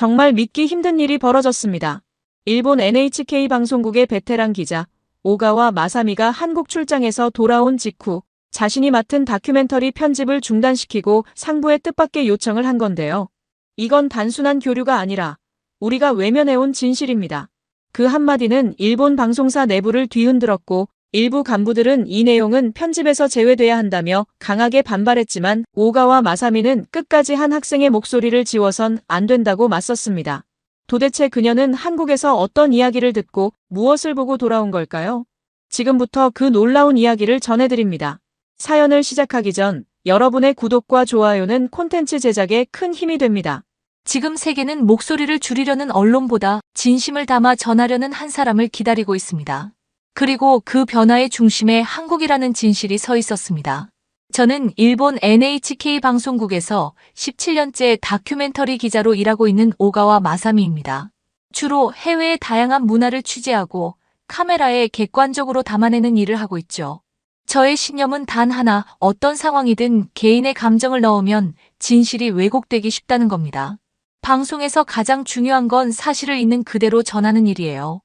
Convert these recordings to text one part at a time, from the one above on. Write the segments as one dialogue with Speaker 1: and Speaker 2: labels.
Speaker 1: 정말 믿기 힘든 일이 벌어졌습니다. 일본 NHK 방송국의 베테랑 기자 오가와 마사미가 한국 출장에서 돌아온 직후 자신이 맡은 다큐멘터리 편집을 중단시키고 상부의 뜻밖의 요청을 한 건데요. 이건 단순한 교류가 아니라 우리가 외면해온 진실입니다. 그 한마디는 일본 방송사 내부를 뒤흔들었고 일부 간부들은 이 내용은 편집에서 제외돼야 한다며 강하게 반발했지만 오가와 마사미는 끝까지 한 학생의 목소리를 지워선 안 된다고 맞섰습니다. 도대체 그녀는 한국에서 어떤 이야기를 듣고 무엇을 보고 돌아온 걸까요? 지금부터 그 놀라운 이야기를 전해드립니다. 사연을 시작하기 전 여러분의 구독과 좋아요는 콘텐츠 제작에 큰 힘이 됩니다.
Speaker 2: 지금 세계는 목소리를 줄이려는 언론보다 진심을 담아 전하려는 한 사람을 기다리고 있습니다. 그리고 그 변화의 중심에 한국이라는 진실이 서 있었습니다. 저는 일본 NHK 방송국에서 17년째 다큐멘터리 기자로 일하고 있는 오가와 마사미입니다. 주로 해외의 다양한 문화를 취재하고 카메라에 객관적으로 담아내는 일을 하고 있죠. 저의 신념은 단 하나, 어떤 상황이든 개인의 감정을 넣으면 진실이 왜곡되기 쉽다는 겁니다. 방송에서 가장 중요한 건 사실을 있는 그대로 전하는 일이에요.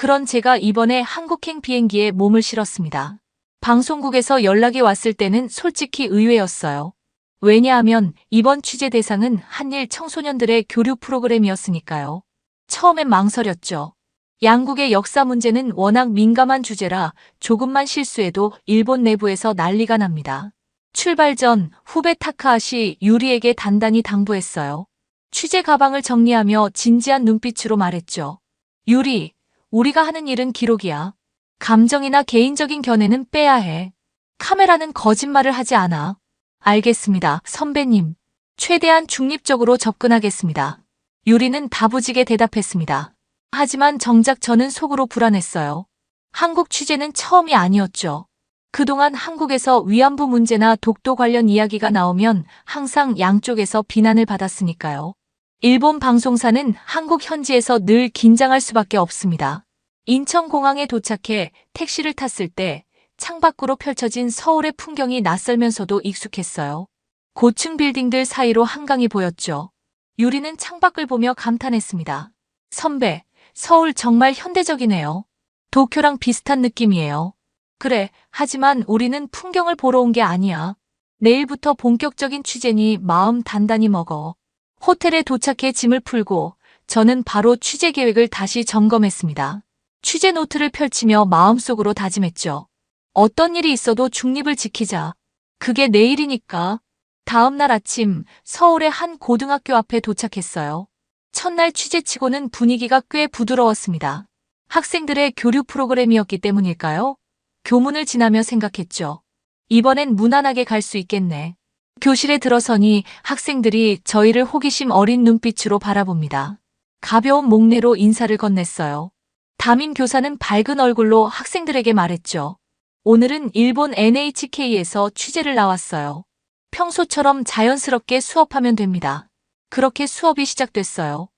Speaker 2: 그런 제가 이번에 한국행 비행기에 몸을 실었습니다. 방송국에서 연락이 왔을 때는 솔직히 의외였어요. 왜냐하면 이번 취재 대상은 한일 청소년들의 교류 프로그램이었으니까요. 처음엔 망설였죠. 양국의 역사 문제는 워낙 민감한 주제라 조금만 실수해도 일본 내부에서 난리가 납니다. 출발 전 후배 타카하시 유리에게 단단히 당부했어요. 취재 가방을 정리하며 진지한 눈빛으로 말했죠. 유리, 우리가 하는 일은 기록이야. 감정이나 개인적인 견해는 빼야 해. 카메라는 거짓말을 하지 않아. 알겠습니다, 선배님. 최대한 중립적으로 접근하겠습니다. 유리는 다부지게 대답했습니다. 하지만 정작 저는 속으로 불안했어요. 한국 취재는 처음이 아니었죠. 그동안 한국에서 위안부 문제나 독도 관련 이야기가 나오면 항상 양쪽에서 비난을 받았으니까요. 일본 방송사는 한국 현지에서 늘 긴장할 수밖에 없습니다. 인천공항에 도착해 택시를 탔을 때 창밖으로 펼쳐진 서울의 풍경이 낯설면서도 익숙했어요. 고층 빌딩들 사이로 한강이 보였죠. 유리는 창밖을 보며 감탄했습니다. 선배, 서울 정말 현대적이네요. 도쿄랑 비슷한 느낌이에요. 그래, 하지만 우리는 풍경을 보러 온 게 아니야. 내일부터 본격적인 취재니 마음 단단히 먹어. 호텔에 도착해 짐을 풀고 저는 바로 취재 계획을 다시 점검했습니다. 취재 노트를 펼치며 마음속으로 다짐했죠. 어떤 일이 있어도 중립을 지키자. 그게 내일이니까. 다음 날 아침 서울의 한 고등학교 앞에 도착했어요. 첫날 취재치고는 분위기가 꽤 부드러웠습니다. 학생들의 교류 프로그램이었기 때문일까요? 교문을 지나며 생각했죠. 이번엔 무난하게 갈 수 있겠네. 교실에 들어서니 학생들이 저희를 호기심 어린 눈빛으로 바라봅니다. 가벼운 목례로 인사를 건넸어요. 담임 교사는 밝은 얼굴로 학생들에게 말했죠. 오늘은 일본 NHK에서 취재를 나왔어요. 평소처럼 자연스럽게 수업하면 됩니다. 그렇게 수업이 시작됐어요.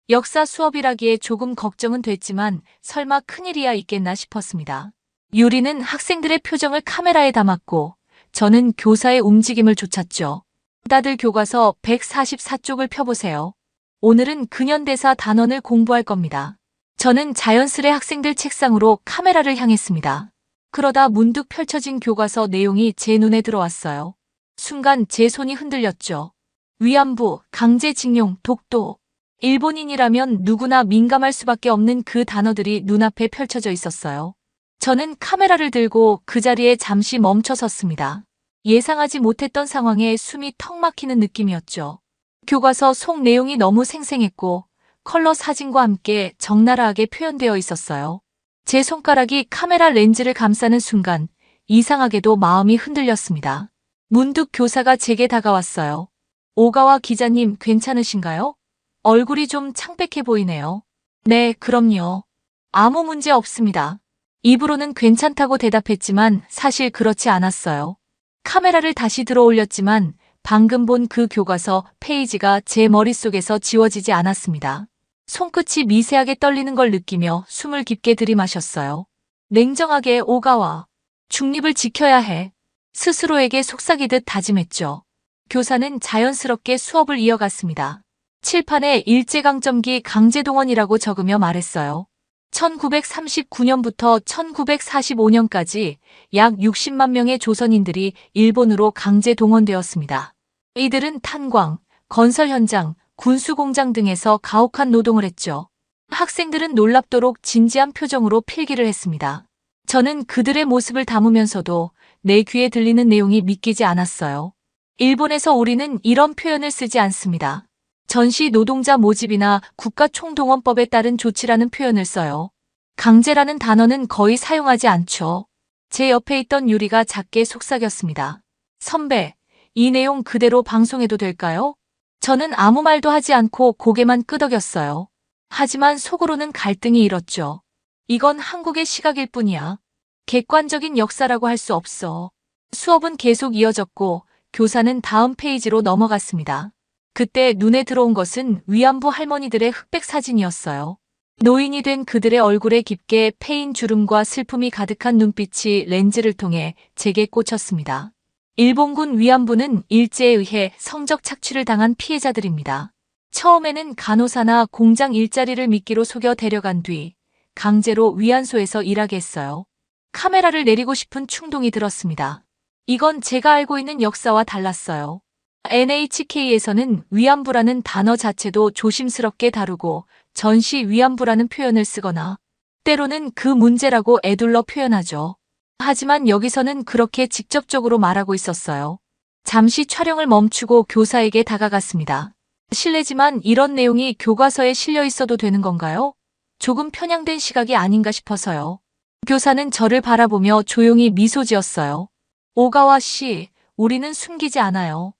Speaker 2: 역사 수업이라기에 조금 걱정은 됐지만 설마 큰일이야 있겠나 싶었습니다. 유리는 학생들의 표정을 카메라에 담았고 저는 교사의 움직임을 쫓았죠. 다들 교과서 144쪽을 펴보세요. 오늘은 근현대사 단원을 공부할 겁니다. 저는 자연스레 학생들 책상으로 카메라를 향했습니다. 그러다 문득 펼쳐진 교과서 내용이 제 눈에 들어왔어요. 순간 제 손이 흔들렸죠. 위안부, 강제징용, 독도. 일본인이라면 누구나 민감할 수밖에 없는 그 단어들이 눈앞에 펼쳐져 있었어요. 저는 카메라를 들고 그 자리에 잠시 멈춰 섰습니다. 예상하지 못했던 상황에 숨이 턱 막히는 느낌이었죠. 교과서 속 내용이 너무 생생했고 컬러 사진과 함께 적나라하게 표현되어 있었어요. 제 손가락이 카메라 렌즈를 감싸는 순간 이상하게도 마음이 흔들렸습니다. 문득 교사가 제게 다가왔어요. 오가와 기자님 괜찮으신가요? 얼굴이 좀 창백해 보이네요. 네, 그럼요. 아무 문제 없습니다. 입으로는 괜찮다고 대답했지만 사실 그렇지 않았어요. 카메라를 다시 들어 올렸지만 방금 본 그 교과서 페이지가 제 머릿속에서 지워지지 않았습니다. 손끝이 미세하게 떨리는 걸 느끼며 숨을 깊게 들이마셨어요. 냉정하게 오가와 중립을 지켜야 해. 스스로에게 속삭이듯 다짐했죠. 교사는 자연스럽게 수업을 이어갔습니다. 칠판에 일제강점기 강제동원이라고 적으며 말했어요. 1939년부터 1945년까지 약 60만 명의 조선인들이 일본으로 강제 동원되었습니다. 이들은 탄광, 건설 현장, 군수공장 등에서 가혹한 노동을 했죠. 학생들은 놀랍도록 진지한 표정으로 필기를 했습니다. 저는 그들의 모습을 담으면서도 내 귀에 들리는 내용이 믿기지 않았어요. 일본에서 우리는 이런 표현을 쓰지 않습니다. 전시 노동자 모집이나 국가총동원법에 따른 조치라는 표현을 써요. 강제라는 단어는 거의 사용하지 않죠. 제 옆에 있던 유리가 작게 속삭였습니다. 선배, 이 내용 그대로 방송해도 될까요? 저는 아무 말도 하지 않고 고개만 끄덕였어요. 하지만 속으로는 갈등이 일었죠. 이건 한국의 시각일 뿐이야. 객관적인 역사라고 할 수 없어. 수업은 계속 이어졌고 교사는 다음 페이지로 넘어갔습니다. 그때 눈에 들어온 것은 위안부 할머니들의 흑백 사진이었어요. 노인이 된 그들의 얼굴에 깊게 패인 주름과 슬픔이 가득한 눈빛이 렌즈를 통해 제게 꽂혔습니다. 일본군 위안부는 일제에 의해 성적 착취를 당한 피해자들입니다. 처음에는 간호사나 공장 일자리를 미끼로 속여 데려간 뒤 강제로 위안소에서 일하게 했어요. 카메라를 내리고 싶은 충동이 들었습니다. 이건 제가 알고 있는 역사와 달랐어요. NHK에서는 위안부라는 단어 자체도 조심스럽게 다루고 전시 위안부라는 표현을 쓰거나 때로는 그 문제라고 애둘러 표현하죠. 하지만 여기서는 그렇게 직접적으로 말하고 있었어요. 잠시 촬영을 멈추고 교사에게 다가갔습니다. 실례지만 이런 내용이 교과서에 실려 있어도 되는 건가요? 조금 편향된 시각이 아닌가 싶어서요. 교사는 저를 바라보며 조용히 미소 지었어요. 오가와 씨, 우리는 숨기지 않아요.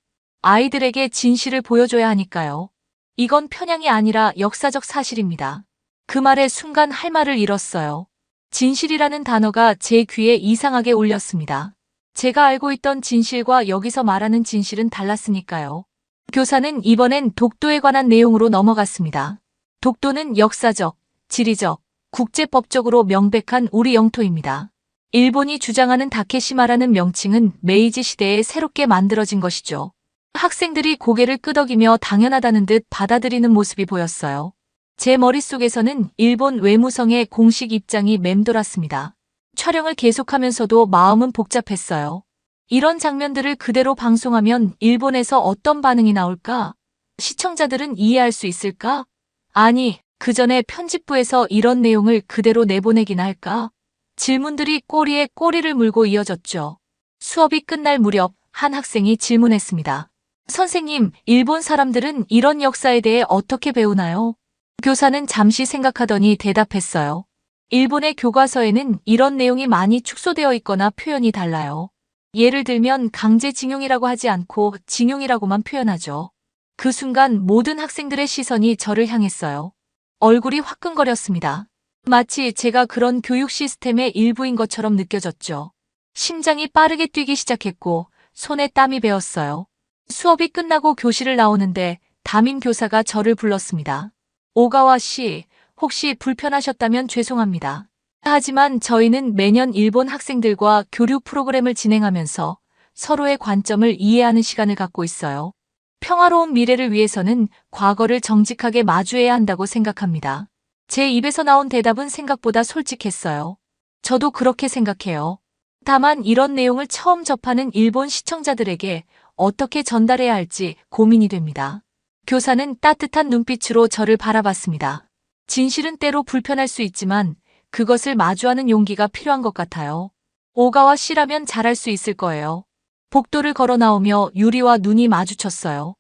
Speaker 2: 아이들에게 진실을 보여줘야 하니까요. 이건 편향이 아니라 역사적 사실입니다. 그 말에 순간 할 말을 잃었어요. 진실이라는 단어가 제 귀에 이상하게 울렸습니다. 제가 알고 있던 진실과 여기서 말하는 진실은 달랐으니까요. 교사는 이번엔 독도에 관한 내용으로 넘어갔습니다. 독도는 역사적, 지리적, 국제법적으로 명백한 우리 영토입니다. 일본이 주장하는 다케시마라는 명칭은 메이지 시대에 새롭게 만들어진 것이죠. 학생들이 고개를 끄덕이며 당연하다는 듯 받아들이는 모습이 보였어요. 제 머릿속에서는 일본 외무성의 공식 입장이 맴돌았습니다. 촬영을 계속하면서도 마음은 복잡했어요. 이런 장면들을 그대로 방송하면 일본에서 어떤 반응이 나올까? 시청자들은 이해할 수 있을까? 아니, 그 전에 편집부에서 이런 내용을 그대로 내보내기나 할까? 질문들이 꼬리에 꼬리를 물고 이어졌죠. 수업이 끝날 무렵 한 학생이 질문했습니다. 선생님, 일본 사람들은 이런 역사에 대해 어떻게 배우나요? 교사는 잠시 생각하더니 대답했어요. 일본의 교과서에는 이런 내용이 많이 축소되어 있거나 표현이 달라요. 예를 들면 강제징용이라고 하지 않고 징용이라고만 표현하죠. 그 순간 모든 학생들의 시선이 저를 향했어요. 얼굴이 화끈거렸습니다. 마치 제가 그런 교육 시스템의 일부인 것처럼 느껴졌죠. 심장이 빠르게 뛰기 시작했고 손에 땀이 배었어요. 수업이 끝나고 교실을 나오는데 담임 교사가 저를 불렀습니다. 오가와 씨, 혹시 불편하셨다면 죄송합니다. 하지만 저희는 매년 일본 학생들과 교류 프로그램을 진행하면서 서로의 관점을 이해하는 시간을 갖고 있어요. 평화로운 미래를 위해서는 과거를 정직하게 마주해야 한다고 생각합니다. 제 입에서 나온 대답은 생각보다 솔직했어요. 저도 그렇게 생각해요. 다만 이런 내용을 처음 접하는 일본 시청자들에게 어떻게 전달해야 할지 고민이 됩니다. 교사는 따뜻한 눈빛으로 저를 바라봤습니다. 진실은 때로 불편할 수 있지만 그것을 마주하는 용기가 필요한 것 같아요. 오가와 씨라면 잘할 수 있을 거예요. 복도를 걸어 나오며 유리와 눈이 마주쳤어요.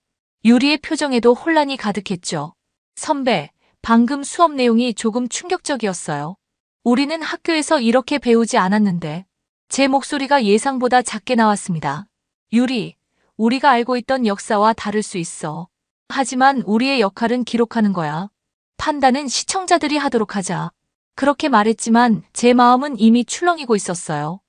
Speaker 2: 유리의 표정에도 혼란이 가득했죠. 선배, 방금 수업 내용이 조금 충격적이었어요. 우리는 학교에서 이렇게 배우지 않았는데. 제 목소리가 예상보다 작게 나왔습니다. 유리, 우리가 알고 있던 역사와 다를 수 있어. 하지만 우리의 역할은 기록하는 거야. 판단은 시청자들이 하도록 하자. 그렇게 말했지만 제 마음은 이미 출렁이고 있었어요.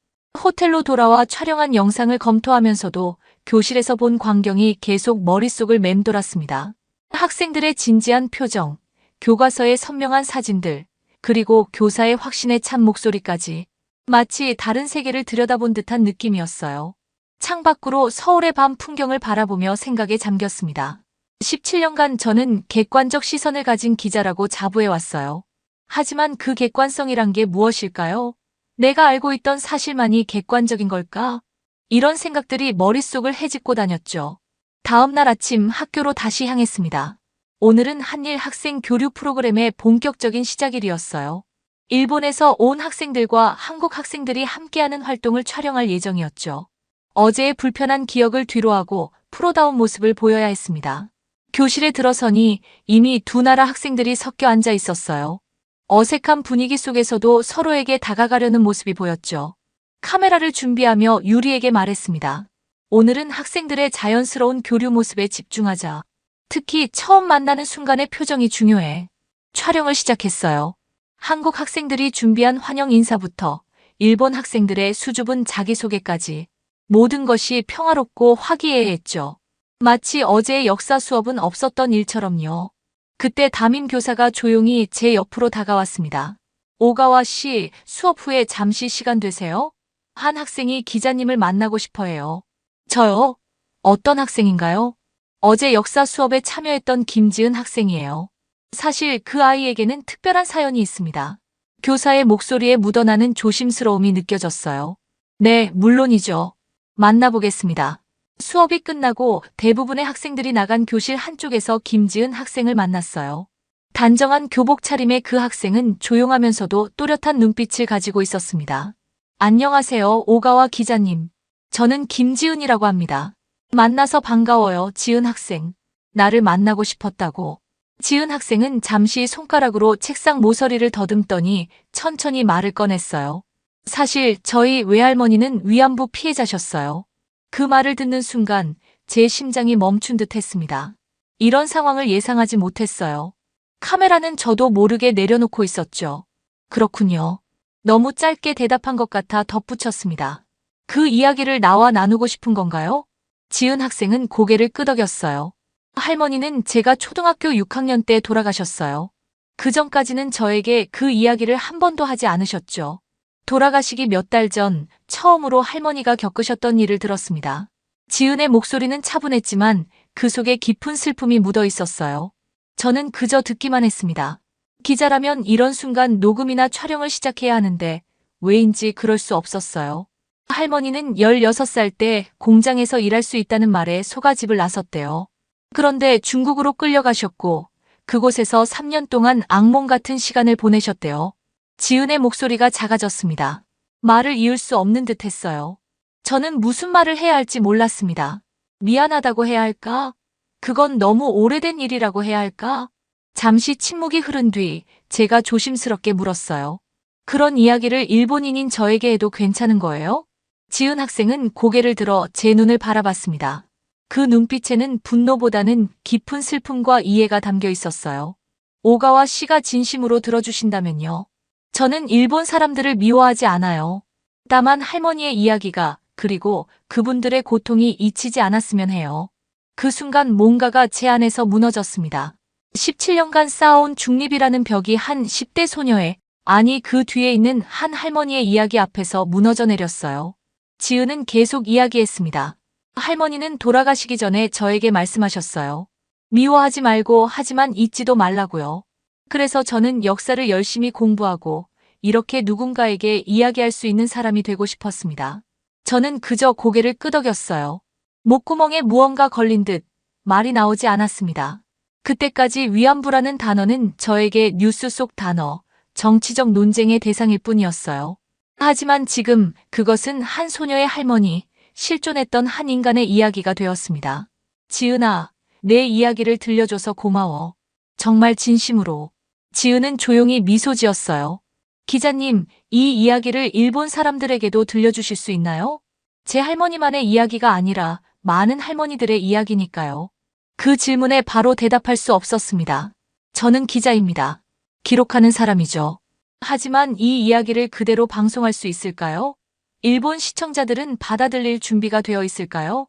Speaker 2: 호텔로 돌아와 촬영한 영상을 검토하면서도 교실에서 본 광경이 계속 머릿속을 맴돌았습니다. 학생들의 진지한 표정, 교과서의 선명한 사진들, 그리고 교사의 확신에 찬 목소리까지 마치 다른 세계를 들여다본 듯한 느낌이었어요. 창밖으로 서울의 밤 풍경을 바라보며 생각에 잠겼습니다. 17년간 저는 객관적 시선을 가진 기자라고 자부해왔어요. 하지만 그 객관성이란 게 무엇일까요? 내가 알고 있던 사실만이 객관적인 걸까? 이런 생각들이 머릿속을 헤집고 다녔죠. 다음 날 아침 학교로 다시 향했습니다. 오늘은 한일 학생 교류 프로그램의 본격적인 시작일이었어요. 일본에서 온 학생들과 한국 학생들이 함께하는 활동을 촬영할 예정이었죠. 어제의 불편한 기억을 뒤로하고 프로다운 모습을 보여야 했습니다. 교실에 들어서니 이미 두 나라 학생들이 섞여 앉아 있었어요. 어색한 분위기 속에서도 서로에게 다가가려는 모습이 보였죠. 카메라를 준비하며 유리에게 말했습니다. 오늘은 학생들의 자연스러운 교류 모습에 집중하자. 특히 처음 만나는 순간의 표정이 중요해. 촬영을 시작했어요. 한국 학생들이 준비한 환영 인사부터 일본 학생들의 수줍은 자기소개까지 모든 것이 평화롭고 화기애애했죠. 마치 어제의 역사 수업은 없었던 일처럼요. 그때 담임 교사가 조용히 제 옆으로 다가왔습니다. 오가와 씨, 수업 후에 잠시 시간 되세요? 한 학생이 기자님을 만나고 싶어 해요. 저요? 어떤 학생인가요? 어제 역사 수업에 참여했던 김지은 학생이에요. 사실 그 아이에게는 특별한 사연이 있습니다. 교사의 목소리에 묻어나는 조심스러움이 느껴졌어요. 네, 물론이죠. 만나보겠습니다. 수업이 끝나고 대부분의 학생들이 나간 교실 한쪽에서 김지은 학생을 만났어요. 단정한 교복 차림의 그 학생은 조용하면서도 또렷한 눈빛을 가지고 있었습니다. 안녕하세요, 오가와 기자님. 저는 김지은이라고 합니다. 만나서 반가워요, 지은 학생. 나를 만나고 싶었다고. 지은 학생은 잠시 손가락으로 책상 모서리를 더듬더니 천천히 말을 꺼냈어요. 사실 저희 외할머니는 위안부 피해자셨어요. 그 말을 듣는 순간 제 심장이 멈춘 듯 했습니다. 이런 상황을 예상하지 못했어요. 카메라는 저도 모르게 내려놓고 있었죠. 그렇군요. 너무 짧게 대답한 것 같아 덧붙였습니다. 그 이야기를 나와 나누고 싶은 건가요? 지은 학생은 고개를 끄덕였어요. 할머니는 제가 초등학교 6학년 때 돌아가셨어요. 그 전까지는 저에게 그 이야기를 한 번도 하지 않으셨죠. 돌아가시기 몇 달 전 처음으로 할머니가 겪으셨던 일을 들었습니다. 지은의 목소리는 차분했지만 그 속에 깊은 슬픔이 묻어 있었어요. 저는 그저 듣기만 했습니다. 기자라면 이런 순간 녹음이나 촬영을 시작해야 하는데 왜인지 그럴 수 없었어요. 할머니는 16살 때 공장에서 일할 수 있다는 말에 소가집을 나섰대요. 그런데 중국으로 끌려가셨고 그곳에서 3년 동안 악몽 같은 시간을 보내셨대요. 지은의 목소리가 작아졌습니다. 말을 이을 수 없는 듯 했어요. 저는 무슨 말을 해야 할지 몰랐습니다. 미안하다고 해야 할까? 그건 너무 오래된 일이라고 해야 할까? 잠시 침묵이 흐른 뒤 제가 조심스럽게 물었어요. 그런 이야기를 일본인인 저에게 해도 괜찮은 거예요? 지은 학생은 고개를 들어 제 눈을 바라봤습니다. 그 눈빛에는 분노보다는 깊은 슬픔과 이해가 담겨 있었어요. 오가와 씨가 진심으로 들어주신다면요. 저는 일본 사람들을 미워하지 않아요. 다만 할머니의 이야기가 그리고 그분들의 고통이 잊히지 않았으면 해요. 그 순간 뭔가가 제 안에서 무너졌습니다. 17년간 쌓아온 중립이라는 벽이 한 10대 소녀의, 아니 그 뒤에 있는 한 할머니의 이야기 앞에서 무너져 내렸어요. 지은은 계속 이야기했습니다. 할머니는 돌아가시기 전에 저에게 말씀하셨어요. 미워하지 말고 하지만 잊지도 말라고요. 그래서 저는 역사를 열심히 공부하고 이렇게 누군가에게 이야기할 수 있는 사람이 되고 싶었습니다. 저는 그저 고개를 끄덕였어요. 목구멍에 무언가 걸린 듯 말이 나오지 않았습니다. 그때까지 위안부라는 단어는 저에게 뉴스 속 단어, 정치적 논쟁의 대상일 뿐이었어요. 하지만 지금 그것은 한 소녀의 할머니, 실존했던 한 인간의 이야기가 되었습니다. 지은아, 내 이야기를 들려줘서 고마워. 정말 진심으로. 지은은 조용히 미소 지었어요. 기자님, 이 이야기를 일본 사람들에게도 들려주실 수 있나요? 제 할머니만의 이야기가 아니라 많은 할머니들의 이야기니까요. 그 질문에 바로 대답할 수 없었습니다. 저는 기자입니다. 기록하는 사람이죠. 하지만 이 이야기를 그대로 방송할 수 있을까요? 일본 시청자들은 받아들일 준비가 되어 있을까요?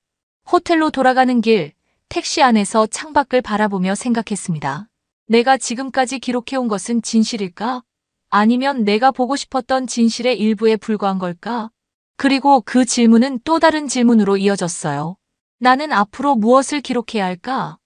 Speaker 2: 호텔로 돌아가는 길, 택시 안에서 창밖을 바라보며 생각했습니다. 내가 지금까지 기록해온 것은 진실일까? 아니면 내가 보고 싶었던 진실의 일부에 불과한 걸까? 그리고 그 질문은 또 다른 질문으로 이어졌어요. 나는 앞으로 무엇을 기록해야 할까?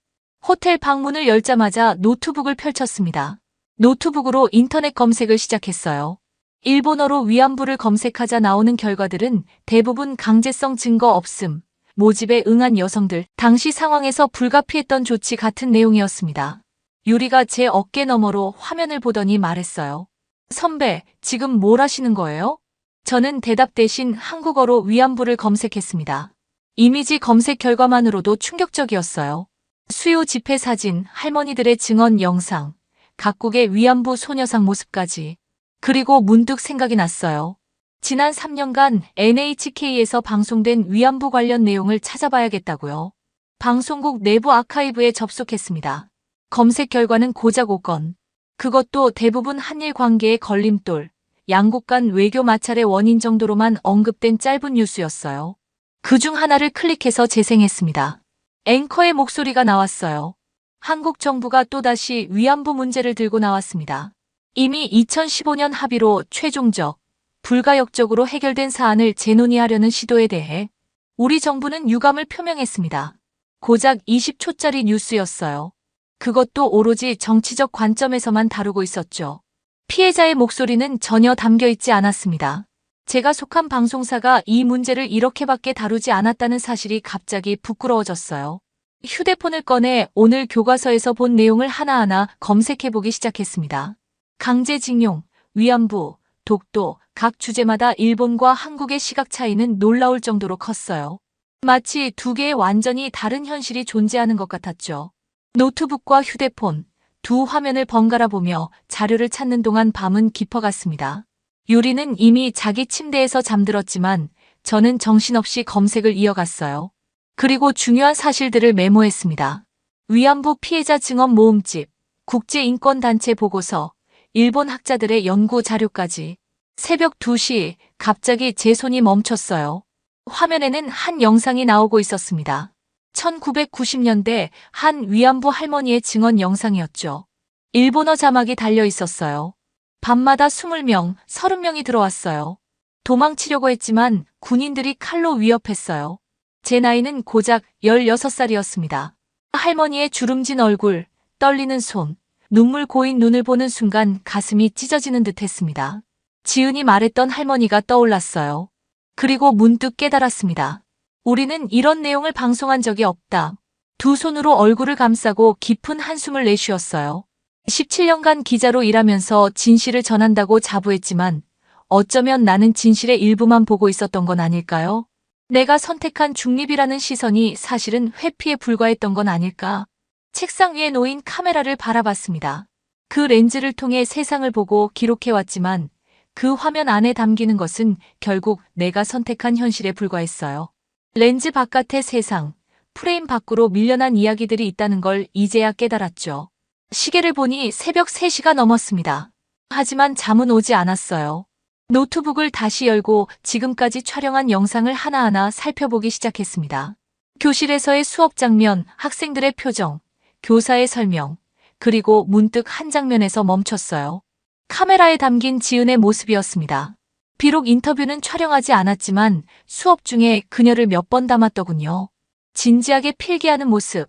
Speaker 2: 호텔 방문을 열자마자 노트북을 펼쳤습니다. 노트북으로 인터넷 검색을 시작했어요. 일본어로 위안부를 검색하자 나오는 결과들은 대부분 강제성 증거 없음, 모집에 응한 여성들, 당시 상황에서 불가피했던 조치 같은 내용이었습니다. 유리가 제 어깨 너머로 화면을 보더니 말했어요. 선배, 지금 뭘 하시는 거예요? 저는 대답 대신 한국어로 위안부를 검색했습니다. 이미지 검색 결과만으로도 충격적이었어요. 수요 집회 사진, 할머니들의 증언 영상, 각국의 위안부 소녀상 모습까지. 그리고 문득 생각이 났어요. 지난 3년간 NHK에서 방송된 위안부 관련 내용을 찾아봐야겠다고요. 방송국 내부 아카이브에 접속했습니다. 검색 결과는 고작 5건. 그것도 대부분 한일 관계의 걸림돌, 양국 간 외교 마찰의 원인 정도로만 언급된 짧은 뉴스였어요. 그중 하나를 클릭해서 재생했습니다. 앵커의 목소리가 나왔어요. 한국 정부가 또다시 위안부 문제를 들고 나왔습니다. 이미 2015년 합의로 최종적, 불가역적으로 해결된 사안을 재논의하려는 시도에 대해 우리 정부는 유감을 표명했습니다. 고작 20초짜리 뉴스였어요. 그것도 오로지 정치적 관점에서만 다루고 있었죠. 피해자의 목소리는 전혀 담겨있지 않았습니다. 제가 속한 방송사가 이 문제를 이렇게밖에 다루지 않았다는 사실이 갑자기 부끄러워졌어요. 휴대폰을 꺼내 오늘 교과서에서 본 내용을 하나하나 검색해보기 시작했습니다. 강제징용, 위안부, 독도, 각 주제마다 일본과 한국의 시각 차이는 놀라울 정도로 컸어요. 마치 두 개의 완전히 다른 현실이 존재하는 것 같았죠. 노트북과 휴대폰, 두 화면을 번갈아 보며 자료를 찾는 동안 밤은 깊어갔습니다. 유리는 이미 자기 침대에서 잠들었지만 저는 정신없이 검색을 이어갔어요. 그리고 중요한 사실들을 메모했습니다. 위안부 피해자 증언 모음집, 국제인권단체 보고서, 일본 학자들의 연구 자료까지. 새벽 2시 갑자기 제 손이 멈췄어요. 화면에는 한 영상이 나오고 있었습니다. 1990년대 한 위안부 할머니의 증언 영상이었죠. 일본어 자막이 달려 있었어요. 밤마다 20명, 30명이 들어왔어요. 도망치려고 했지만 군인들이 칼로 위협했어요. 제 나이는 고작 16살이었습니다. 할머니의 주름진 얼굴, 떨리는 손, 눈물 고인 눈을 보는 순간 가슴이 찢어지는 듯 했습니다. 지은이 말했던 할머니가 떠올랐어요. 그리고 문득 깨달았습니다. 우리는 이런 내용을 방송한 적이 없다. 두 손으로 얼굴을 감싸고 깊은 한숨을 내쉬었어요. 17년간 기자로 일하면서 진실을 전한다고 자부했지만 어쩌면 나는 진실의 일부만 보고 있었던 건 아닐까요? 내가 선택한 중립이라는 시선이 사실은 회피에 불과했던 건 아닐까? 책상 위에 놓인 카메라를 바라봤습니다. 그 렌즈를 통해 세상을 보고 기록해왔지만 그 화면 안에 담기는 것은 결국 내가 선택한 현실에 불과했어요. 렌즈 바깥의 세상, 프레임 밖으로 밀려난 이야기들이 있다는 걸 이제야 깨달았죠. 시계를 보니 새벽 3시가 넘었습니다. 하지만 잠은 오지 않았어요. 노트북을 다시 열고 지금까지 촬영한 영상을 하나하나 살펴보기 시작했습니다. 교실에서의 수업 장면, 학생들의 표정, 교사의 설명, 그리고 문득 한 장면에서 멈췄어요. 카메라에 담긴 지은의 모습이었습니다. 비록 인터뷰는 촬영하지 않았지만 수업 중에 그녀를 몇 번 담았더군요. 진지하게 필기하는 모습,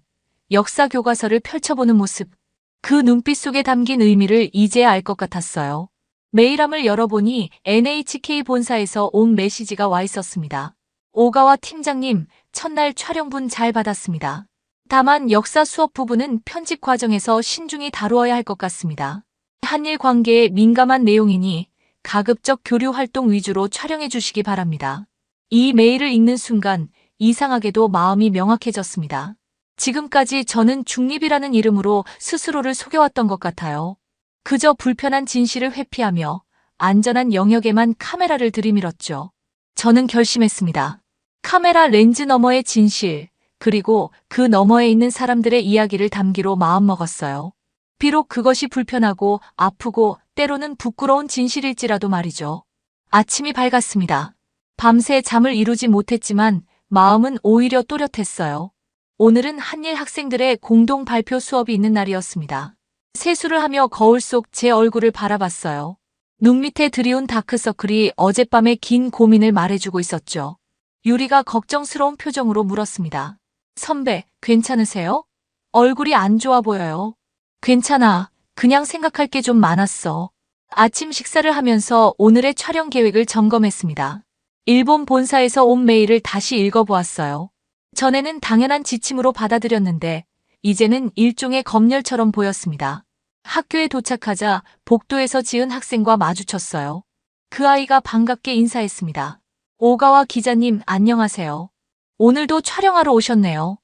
Speaker 2: 역사 교과서를 펼쳐보는 모습, 그 눈빛 속에 담긴 의미를 이제야 알 것 같았어요. 메일함을 열어보니 NHK 본사에서 온 메시지가 와 있었습니다. 오가와 팀장님, 첫날 촬영분 잘 받았습니다. 다만 역사 수업 부분은 편집 과정에서 신중히 다루어야 할 것 같습니다. 한일 관계에 민감한 내용이니 가급적 교류 활동 위주로 촬영해 주시기 바랍니다. 이 메일을 읽는 순간 이상하게도 마음이 명확해졌습니다. 지금까지 저는 중립이라는 이름으로 스스로를 속여왔던 것 같아요. 그저 불편한 진실을 회피하며 안전한 영역에만 카메라를 들이밀었죠. 저는 결심했습니다. 카메라 렌즈 너머의 진실, 그리고 그 너머에 있는 사람들의 이야기를 담기로 마음먹었어요. 비록 그것이 불편하고 아프고 때로는 부끄러운 진실일지라도 말이죠. 아침이 밝았습니다. 밤새 잠을 이루지 못했지만 마음은 오히려 또렷했어요. 오늘은 한일 학생들의 공동 발표 수업이 있는 날이었습니다. 세수를 하며 거울 속 제 얼굴을 바라봤어요. 눈 밑에 드리운 다크서클이 어젯밤의 긴 고민을 말해주고 있었죠. 유리가 걱정스러운 표정으로 물었습니다. 선배, 괜찮으세요? 얼굴이 안 좋아 보여요. 괜찮아. 그냥 생각할 게 좀 많았어. 아침 식사를 하면서 오늘의 촬영 계획을 점검했습니다. 일본 본사에서 온 메일을 다시 읽어보았어요. 전에는 당연한 지침으로 받아들였는데 이제는 일종의 검열처럼 보였습니다. 학교에 도착하자 복도에서 지은 학생과 마주쳤어요. 그 아이가 반갑게 인사했습니다. 오가와 기자님, 안녕하세요. 오늘도 촬영하러 오셨네요.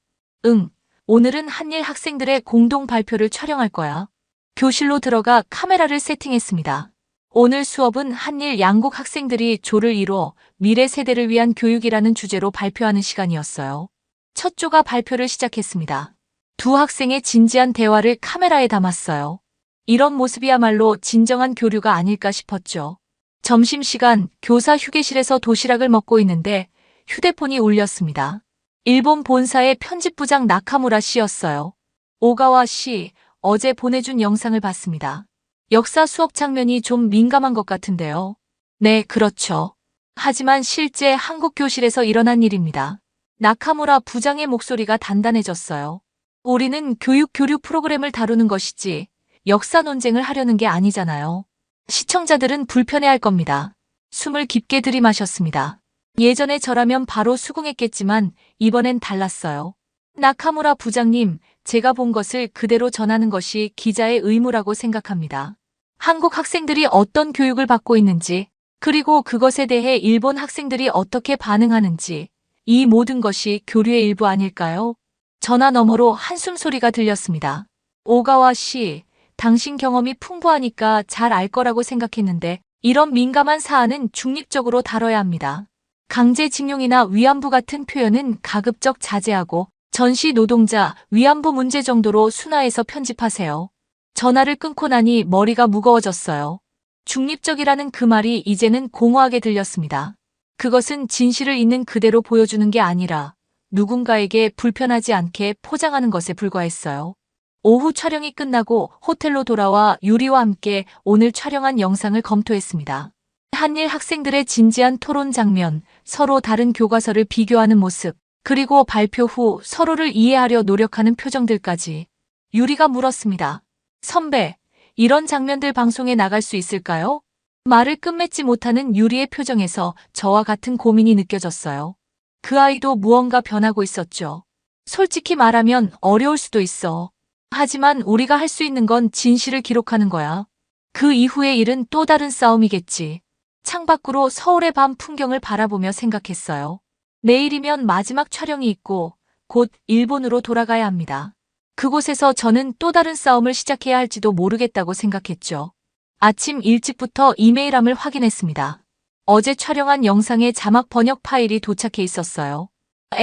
Speaker 2: 응, 오늘은 한일 학생들의 공동 발표를 촬영할 거야. 교실로 들어가 카메라를 세팅했습니다. 오늘 수업은 한일 양국 학생들이 조를 이뤄 미래 세대를 위한 교육이라는 주제로 발표하는 시간이었어요. 첫 조가 발표를 시작했습니다. 두 학생의 진지한 대화를 카메라에 담았어요. 이런 모습이야말로 진정한 교류가 아닐까 싶었죠. 점심시간 교사 휴게실에서 도시락을 먹고 있는데 휴대폰이 울렸습니다. 일본 본사의 편집부장 나카무라 씨였어요. 오가와 씨, 어제 보내준 영상을 봤습니다. 역사 수업 장면이 좀 민감한 것 같은데요. 네, 그렇죠. 하지만 실제 한국 교실에서 일어난 일입니다. 나카무라 부장의 목소리가 단단해졌어요. 우리는 교육 교류 프로그램을 다루는 것이지 역사 논쟁을 하려는 게 아니잖아요. 시청자들은 불편해할 겁니다. 숨을 깊게 들이마셨습니다. 예전에 저라면 바로 수긍했겠지만 이번엔 달랐어요. 나카무라 부장님, 제가 본 것을 그대로 전하는 것이 기자의 의무라고 생각합니다. 한국 학생들이 어떤 교육을 받고 있는지, 그리고 그것에 대해 일본 학생들이 어떻게 반응하는지, 이 모든 것이 교류의 일부 아닐까요? 전화 너머로 한숨 소리가 들렸습니다. 오가와 씨, 당신 경험이 풍부하니까 잘 알 거라고 생각했는데 이런 민감한 사안은 중립적으로 다뤄야 합니다. 강제징용이나 위안부 같은 표현은 가급적 자제하고 전시 노동자, 위안부 문제 정도로 순화해서 편집하세요. 전화를 끊고 나니 머리가 무거워졌어요. 중립적이라는 그 말이 이제는 공허하게 들렸습니다. 그것은 진실을 있는 그대로 보여주는 게 아니라 누군가에게 불편하지 않게 포장하는 것에 불과했어요. 오후 촬영이 끝나고 호텔로 돌아와 유리와 함께 오늘 촬영한 영상을 검토했습니다. 한일 학생들의 진지한 토론 장면, 서로 다른 교과서를 비교하는 모습, 그리고 발표 후 서로를 이해하려 노력하는 표정들까지. 유리가 물었습니다. 선배, 이런 장면들 방송에 나갈 수 있을까요? 말을 끝맺지 못하는 유리의 표정에서 저와 같은 고민이 느껴졌어요. 그 아이도 무언가 변하고 있었죠. 솔직히 말하면 어려울 수도 있어. 하지만 우리가 할 수 있는 건 진실을 기록하는 거야. 그 이후의 일은 또 다른 싸움이겠지. 창밖으로 서울의 밤 풍경을 바라보며 생각했어요. 내일이면 마지막 촬영이 있고 곧 일본으로 돌아가야 합니다. 그곳에서 저는 또 다른 싸움을 시작해야 할지도 모르겠다고 생각했죠. 아침 일찍부터 이메일함을 확인했습니다. 어제 촬영한 영상의 자막 번역 파일이 도착해 있었어요.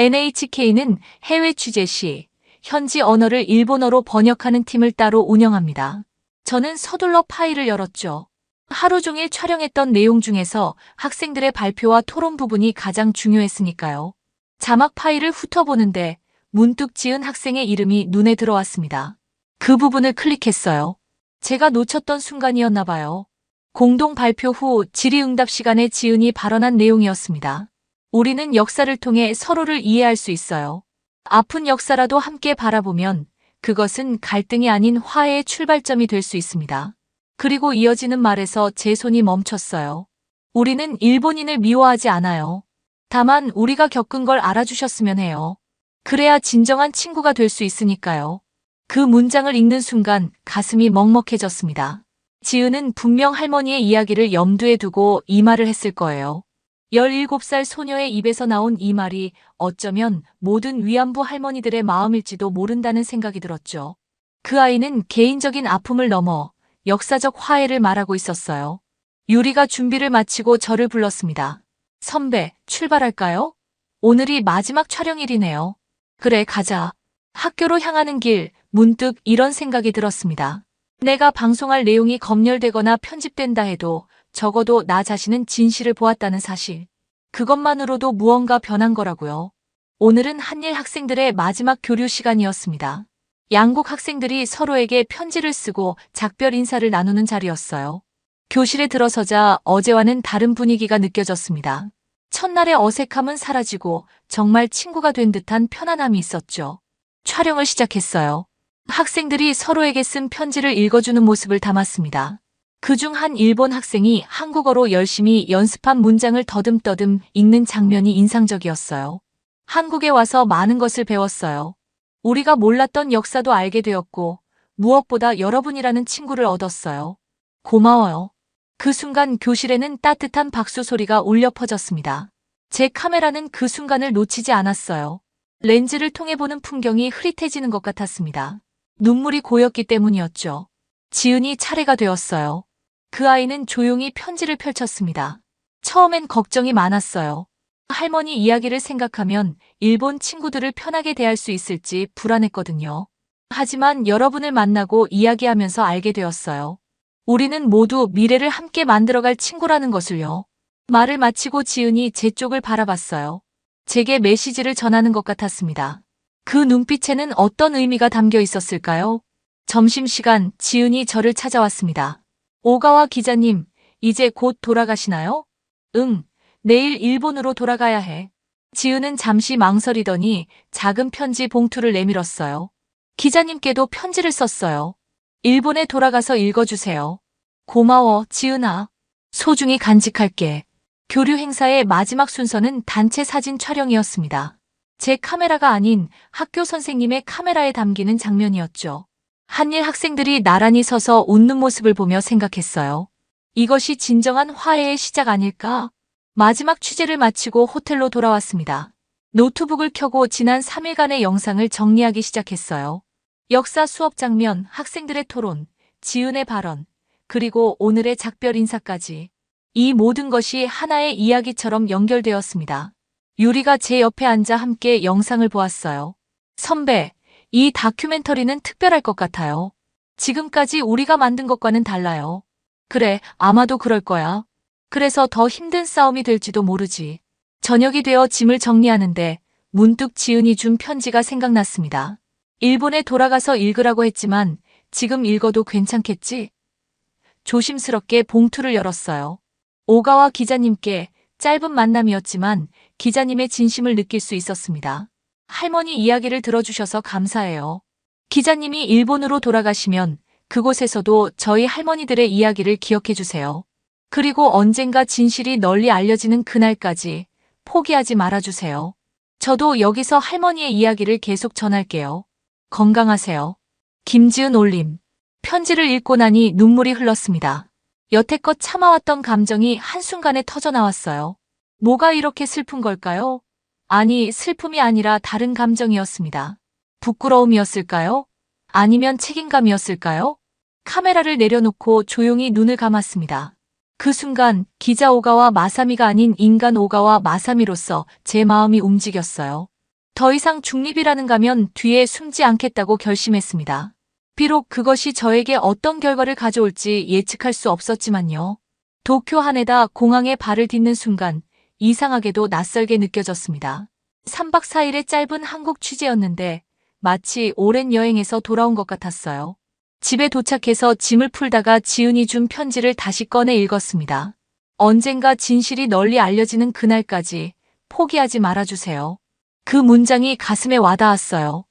Speaker 2: NHK는 해외 취재 시 현지 언어를 일본어로 번역하는 팀을 따로 운영합니다. 저는 서둘러 파일을 열었죠. 하루 종일 촬영했던 내용 중에서 학생들의 발표와 토론 부분이 가장 중요했으니까요. 자막 파일을 훑어보는데 문득 지은 학생의 이름이 눈에 들어왔습니다. 그 부분을 클릭했어요. 제가 놓쳤던 순간이었나 봐요. 공동 발표 후 질의응답 시간에 지은이 발언한 내용이었습니다. 우리는 역사를 통해 서로를 이해할 수 있어요. 아픈 역사라도 함께 바라보면 그것은 갈등이 아닌 화해의 출발점이 될 수 있습니다. 그리고 이어지는 말에서 제 손이 멈췄어요. 우리는 일본인을 미워하지 않아요. 다만 우리가 겪은 걸 알아주셨으면 해요. 그래야 진정한 친구가 될 수 있으니까요. 그 문장을 읽는 순간 가슴이 먹먹해졌습니다. 지은은 분명 할머니의 이야기를 염두에 두고 이 말을 했을 거예요. 17살 소녀의 입에서 나온 이 말이 어쩌면 모든 위안부 할머니들의 마음일지도 모른다는 생각이 들었죠. 그 아이는 개인적인 아픔을 넘어 역사적 화해를 말하고 있었어요. 유리가 준비를 마치고 저를 불렀습니다. 선배, 출발할까요? 오늘이 마지막 촬영일이네요. 그래, 가자. 학교로 향하는 길, 문득 이런 생각이 들었습니다. 내가 방송할 내용이 검열되거나 편집된다 해도 적어도 나 자신은 진실을 보았다는 사실. 그것만으로도 무언가 변한 거라고요. 오늘은 한일 학생들의 마지막 교류 시간이었습니다. 양국 학생들이 서로에게 편지를 쓰고 작별 인사를 나누는 자리였어요. 교실에 들어서자 어제와는 다른 분위기가 느껴졌습니다. 첫날의 어색함은 사라지고 정말 친구가 된 듯한 편안함이 있었죠. 촬영을 시작했어요. 학생들이 서로에게 쓴 편지를 읽어주는 모습을 담았습니다. 그중 한 일본 학생이 한국어로 열심히 연습한 문장을 더듬더듬 읽는 장면이 인상적이었어요. 한국에 와서 많은 것을 배웠어요. 우리가 몰랐던 역사도 알게 되었고, 무엇보다 여러분이라는 친구를 얻었어요. 고마워요. 그 순간 교실에는 따뜻한 박수 소리가 울려 퍼졌습니다. 제 카메라는 그 순간을 놓치지 않았어요. 렌즈를 통해 보는 풍경이 흐릿해지는 것 같았습니다. 눈물이 고였기 때문이었죠. 지은이 차례가 되었어요. 그 아이는 조용히 편지를 펼쳤습니다. 처음엔 걱정이 많았어요. 할머니 이야기를 생각하면 일본 친구들을 편하게 대할 수 있을지 불안했거든요. 하지만 여러분을 만나고 이야기하면서 알게 되었어요. 우리는 모두 미래를 함께 만들어갈 친구라는 것을요. 말을 마치고 지은이 제 쪽을 바라봤어요. 제게 메시지를 전하는 것 같았습니다. 그 눈빛에는 어떤 의미가 담겨 있었을까요? 점심시간 지은이 저를 찾아왔습니다. 오가와 기자님, 이제 곧 돌아가시나요? 응, 내일 일본으로 돌아가야 해. 지은은 잠시 망설이더니 작은 편지 봉투를 내밀었어요. 기자님께도 편지를 썼어요. 일본에 돌아가서 읽어주세요. 고마워, 지은아. 소중히 간직할게. 교류 행사의 마지막 순서는 단체 사진 촬영이었습니다. 제 카메라가 아닌 학교 선생님의 카메라에 담기는 장면이었죠. 한일 학생들이 나란히 서서 웃는 모습을 보며 생각했어요. 이것이 진정한 화해의 시작 아닐까? 마지막 취재를 마치고 호텔로 돌아왔습니다. 노트북을 켜고 지난 3일간의 영상을 정리하기 시작했어요. 역사 수업 장면, 학생들의 토론, 지은의 발언, 그리고 오늘의 작별 인사까지. 이 모든 것이 하나의 이야기처럼 연결되었습니다. 유리가 제 옆에 앉아 함께 영상을 보았어요. 선배, 이 다큐멘터리는 특별할 것 같아요. 지금까지 우리가 만든 것과는 달라요. 그래, 아마도 그럴 거야. 그래서 더 힘든 싸움이 될지도 모르지. 저녁이 되어 짐을 정리하는데 문득 지은이 준 편지가 생각났습니다. 일본에 돌아가서 읽으라고 했지만 지금 읽어도 괜찮겠지? 조심스럽게 봉투를 열었어요. 오가와 기자님께 짧은 만남이었지만 기자님의 진심을 느낄 수 있었습니다. 할머니 이야기를 들어주셔서 감사해요. 기자님이 일본으로 돌아가시면 그곳에서도 저희 할머니들의 이야기를 기억해 주세요. 그리고 언젠가 진실이 널리 알려지는 그날까지 포기하지 말아주세요. 저도 여기서 할머니의 이야기를 계속 전할게요. 건강하세요. 김지은 올림. 편지를 읽고 나니 눈물이 흘렀습니다. 여태껏 참아왔던 감정이 한순간에 터져나왔어요. 뭐가 이렇게 슬픈 걸까요? 아니, 슬픔이 아니라 다른 감정이었습니다. 부끄러움이었을까요? 아니면 책임감이었을까요? 카메라를 내려놓고 조용히 눈을 감았습니다. 그 순간 기자 오가와 마사미가 아닌 인간 오가와 마사미로서 제 마음이 움직였어요. 더 이상 중립이라는 가면 뒤에 숨지 않겠다고 결심했습니다. 비록 그것이 저에게 어떤 결과를 가져올지 예측할 수 없었지만요. 도쿄 하네다 공항에 발을 딛는 순간 이상하게도 낯설게 느껴졌습니다. 3박 4일의 짧은 한국 취재였는데 마치 오랜 여행에서 돌아온 것 같았어요. 집에 도착해서 짐을 풀다가 지은이 준 편지를 다시 꺼내 읽었습니다. 언젠가 진실이 널리 알려지는 그날까지 포기하지 말아주세요. 그 문장이 가슴에 와닿았어요.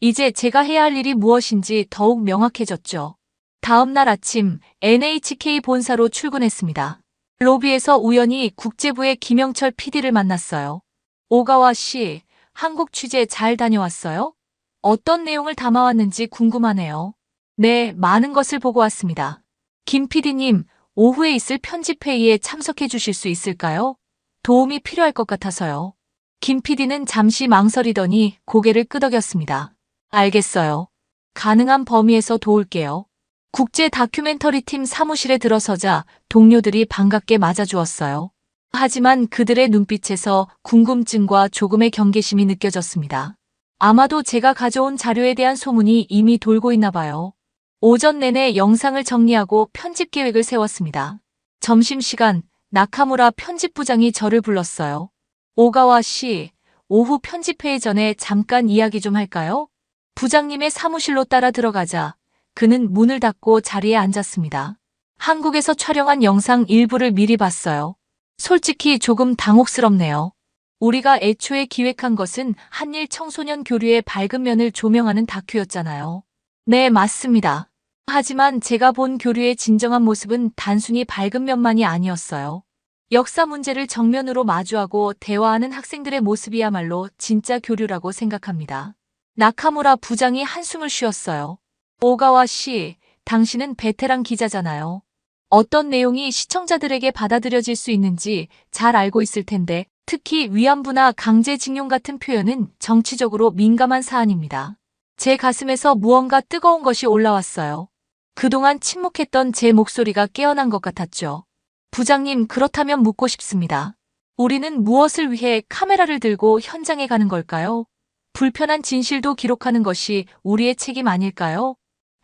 Speaker 2: 이제 제가 해야 할 일이 무엇인지 더욱 명확해졌죠. 다음 날 아침 NHK 본사로 출근했습니다. 로비에서 우연히 국제부의 김영철 PD를 만났어요. 오가와 씨, 한국 취재 잘 다녀왔어요? 어떤 내용을 담아왔는지 궁금하네요. 네, 많은 것을 보고 왔습니다. 김 PD님, 오후에 있을 편집회의에 참석해 주실 수 있을까요? 도움이 필요할 것 같아서요. 김 PD는 잠시 망설이더니 고개를 끄덕였습니다. 알겠어요. 가능한 범위에서 도울게요. 국제 다큐멘터리 팀 사무실에 들어서자 동료들이 반갑게 맞아주었어요. 하지만 그들의 눈빛에서 궁금증과 조금의 경계심이 느껴졌습니다. 아마도 제가 가져온 자료에 대한 소문이 이미 돌고 있나 봐요. 오전 내내 영상을 정리하고 편집 계획을 세웠습니다. 점심시간 나카무라 편집부장이 저를 불렀어요. 오가와 씨, 오후 편집회의 전에 잠깐 이야기 좀 할까요? 부장님의 사무실로 따라 들어가자 그는 문을 닫고 자리에 앉았습니다. 한국에서 촬영한 영상 일부를 미리 봤어요. 솔직히 조금 당혹스럽네요. 우리가 애초에 기획한 것은 한일 청소년 교류의 밝은 면을 조명하는 다큐였잖아요. 네, 맞습니다. 하지만 제가 본 교류의 진정한 모습은 단순히 밝은 면만이 아니었어요. 역사 문제를 정면으로 마주하고 대화하는 학생들의 모습이야말로 진짜 교류라고 생각합니다. 나카무라 부장이 한숨을 쉬었어요. 오가와 씨, 당신은 베테랑 기자잖아요. 어떤 내용이 시청자들에게 받아들여질 수 있는지 잘 알고 있을 텐데, 특히 위안부나 강제징용 같은 표현은 정치적으로 민감한 사안입니다. 제 가슴에서 무언가 뜨거운 것이 올라왔어요. 그동안 침묵했던 제 목소리가 깨어난 것 같았죠. 부장님, 그렇다면 묻고 싶습니다. 우리는 무엇을 위해 카메라를 들고 현장에 가는 걸까요? 불편한 진실도 기록하는 것이 우리의 책임 아닐까요?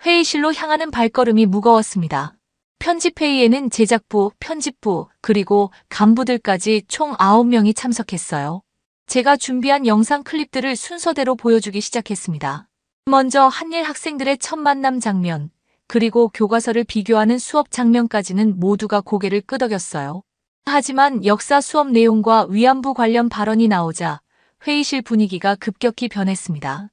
Speaker 2: 회의실로 향하는 발걸음이 무거웠습니다. 편집회의에는 제작부, 편집부, 그리고 간부들까지 총 9명이 참석했어요. 제가 준비한 영상 클립들을 순서대로 보여주기 시작했습니다. 먼저 한일 학생들의 첫 만남 장면, 그리고 교과서를 비교하는 수업 장면까지는 모두가 고개를 끄덕였어요. 하지만 역사 수업 내용과 위안부 관련 발언이 나오자 회의실 분위기가 급격히 변했습니다.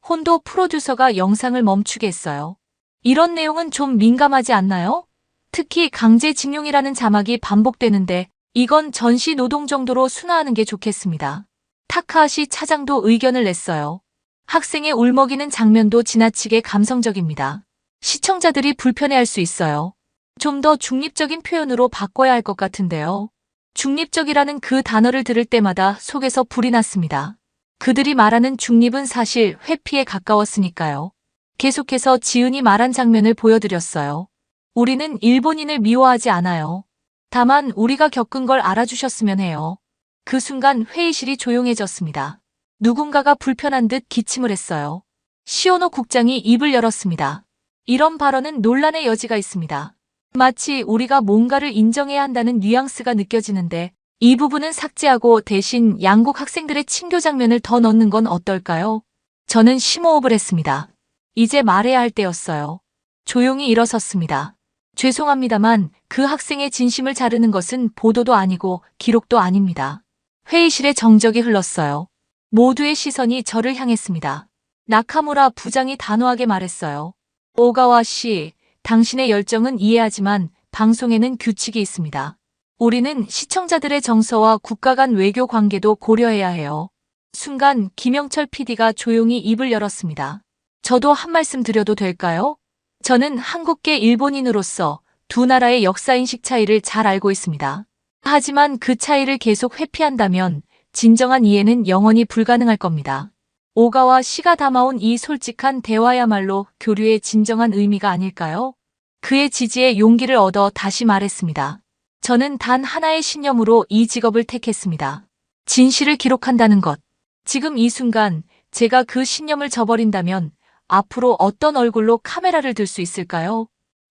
Speaker 2: 혼도 프로듀서가 영상을 멈추게 했어요. 이런 내용은 좀 민감하지 않나요? 특히 강제징용이라는 자막이 반복되는데 이건 전시 노동 정도로 순화하는 게 좋겠습니다. 타카하시 차장도 의견을 냈어요. 학생의 울먹이는 장면도 지나치게 감성적입니다. 시청자들이 불편해할 수 있어요. 좀 더 중립적인 표현으로 바꿔야 할 것 같은데요. 중립적이라는 그 단어를 들을 때마다 속에서 불이 났습니다. 그들이 말하는 중립은 사실 회피에 가까웠으니까요. 계속해서 지은이 말한 장면을 보여드렸어요. 우리는 일본인을 미워하지 않아요. 다만 우리가 겪은 걸 알아주셨으면 해요. 그 순간 회의실이 조용해졌습니다. 누군가가 불편한 듯 기침을 했어요. 시오노 국장이 입을 열었습니다. 이런 발언은 논란의 여지가 있습니다. 마치 우리가 뭔가를 인정해야 한다는 뉘앙스가 느껴지는데 이 부분은 삭제하고 대신 양국 학생들의 친교 장면을 더 넣는 건 어떨까요? 저는 심호흡을 했습니다. 이제 말해야 할 때였어요. 조용히 일어섰습니다. 죄송합니다만 그 학생의 진심을 자르는 것은 보도도 아니고 기록도 아닙니다. 회의실에 정적이 흘렀어요. 모두의 시선이 저를 향했습니다. 나카무라 부장이 단호하게 말했어요. 오가와 씨, 당신의 열정은 이해하지만 방송에는 규칙이 있습니다. 우리는 시청자들의 정서와 국가 간 외교 관계도 고려해야 해요. 순간 김영철 PD가 조용히 입을 열었습니다. 저도 한 말씀 드려도 될까요? 저는 한국계 일본인으로서 두 나라의 역사인식 차이를 잘 알고 있습니다. 하지만 그 차이를 계속 회피한다면 진정한 이해는 영원히 불가능할 겁니다. 오가와 씨가 담아온 이 솔직한 대화야말로 교류의 진정한 의미가 아닐까요? 그의 지지에 용기를 얻어 다시 말했습니다. 저는 단 하나의 신념으로 이 직업을 택했습니다. 진실을 기록한다는 것. 지금 이 순간 제가 그 신념을 저버린다면 앞으로 어떤 얼굴로 카메라를 들 수 있을까요?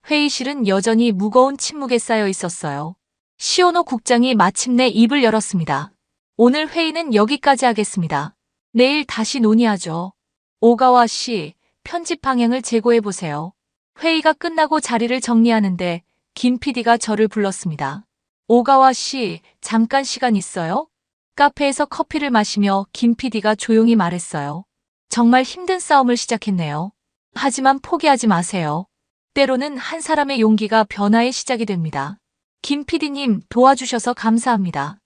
Speaker 2: 회의실은 여전히 무거운 침묵에 쌓여 있었어요. 시오노 국장이 마침내 입을 열었습니다. 오늘 회의는 여기까지 하겠습니다. 내일 다시 논의하죠. 오가와 씨, 편집 방향을 재고해보세요. 회의가 끝나고 자리를 정리하는데 김 PD가 저를 불렀습니다. 오가와 씨, 잠깐 시간 있어요? 카페에서 커피를 마시며 김 PD가 조용히 말했어요. 정말 힘든 싸움을 시작했네요. 하지만 포기하지 마세요. 때로는 한 사람의 용기가 변화의 시작이 됩니다. 김 PD님, 도와주셔서 감사합니다.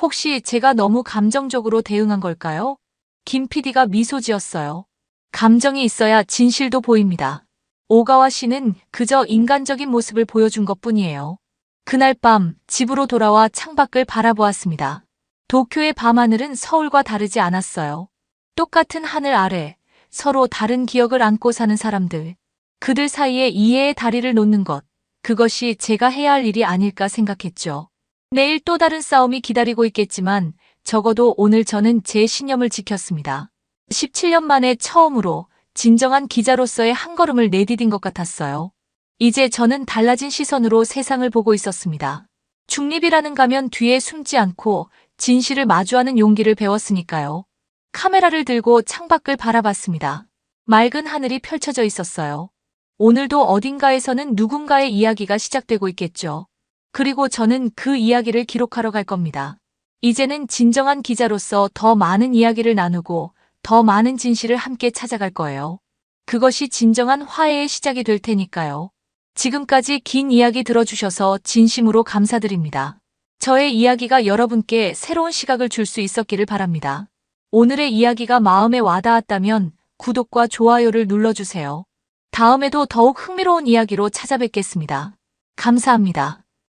Speaker 2: 혹시 제가 너무 감정적으로 대응한 걸까요? 김 PD가 미소 지었어요. 감정이 있어야 진실도 보입니다. 오가와 씨는 그저 인간적인 모습을 보여준 것뿐이에요. 그날 밤 집으로 돌아와 창밖을 바라보았습니다. 도쿄의 밤하늘은 서울과 다르지 않았어요. 똑같은 하늘 아래 서로 다른 기억을 안고 사는 사람들. 그들 사이에 이해의 다리를 놓는 것. 그것이 제가 해야 할 일이 아닐까 생각했죠. 내일 또 다른 싸움이 기다리고 있겠지만 적어도 오늘 저는 제 신념을 지켰습니다. 17년 만에 처음으로 진정한 기자로서의 한 걸음을 내디딘 것 같았어요. 이제 저는 달라진 시선으로 세상을 보고 있었습니다. 중립이라는 가면 뒤에 숨지 않고 진실을 마주하는 용기를 배웠으니까요. 카메라를 들고 창밖을 바라봤습니다. 맑은 하늘이 펼쳐져 있었어요. 오늘도 어딘가에서는 누군가의 이야기가 시작되고 있겠죠. 그리고 저는 그 이야기를 기록하러 갈 겁니다. 이제는 진정한 기자로서 더 많은 이야기를 나누고 더 많은 진실을 함께 찾아갈 거예요. 그것이 진정한 화해의 시작이 될 테니까요. 지금까지 긴 이야기 들어주셔서 진심으로 감사드립니다. 저의 이야기가 여러분께 새로운 시각을 줄 수 있었기를 바랍니다. 오늘의 이야기가 마음에 와닿았다면 구독과 좋아요를 눌러주세요. 다음에도 더욱 흥미로운 이야기로 찾아뵙겠습니다. 감사합니다.